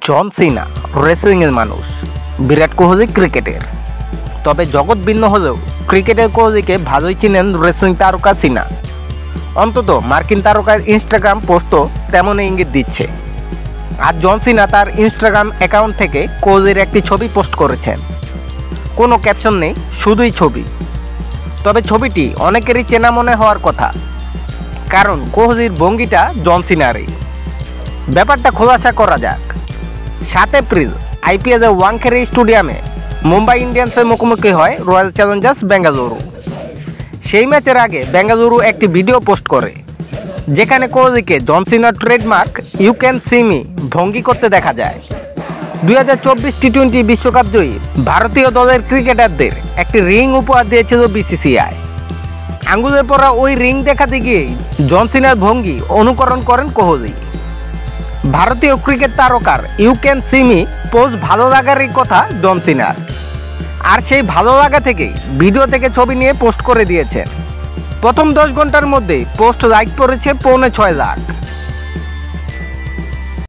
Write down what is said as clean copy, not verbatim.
জন সিনা রেসলিংয়ের মানুষ, বিরাট কোহলি ক্রিকেটের। তবে জগৎ ভিন্ন হলেও ক্রিকেটের কোহলিকে ভালোই চিনেন রেসলিং তারকা সিনা। অন্তত মার্কিন তারকার ইনস্টাগ্রাম পোস্টও তেমনই ইঙ্গিত দিচ্ছে। আর জন সিনা তার ইনস্টাগ্রাম অ্যাকাউন্ট থেকে কোহলির একটি ছবি পোস্ট করেছেন। কোনো ক্যাপশন নেই, শুধুই ছবি। তবে ছবিটি অনেকেরই চেনা মনে হওয়ার কথা, কারণ কোহলির ভঙ্গিটা জন সিনারই। ব্যাপারটা খোলাসা করা যাক। 7 এপ্রিল আইপিএলে ওয়াংখেড়ে স্টেডিয়ামে মুম্বাই ইন্ডিয়ান্সের মুখোমুখি হয় রয়্যাল চ্যালেঞ্জার্স বেঙ্গালুরু। সেই ম্যাচের আগে বেঙ্গালুরু একটি ভিডিও পোস্ট করে, যেখানে কোহলিকে John Cena trademark you can see me ভঙ্গি করতে দেখা যায়। 2024 টি-20 বিশ্বকাপ জয়ী ভারতীয় দলের ক্রিকেটারদের একটি রিং উপহার দিয়েছিল বিসিসিআই। আঙ্গুলে পরা ওই রিং দেখাতে গিয়েই জন সিনার ভঙ্গি অনুকরণ করেন কোহলি। ভারতীয় ক্রিকেট তারকার you can see me post ভালো লাগারই কথা জন সিনার। আর সেই ভালো লাগা থেকেই ভিডিও থেকে ছবি নিয়ে পোস্ট করে দিয়েছেন। প্রথম 10 ঘন্টার মধ্যেই পোস্ট লাইক করেছে 6.25 লাখ।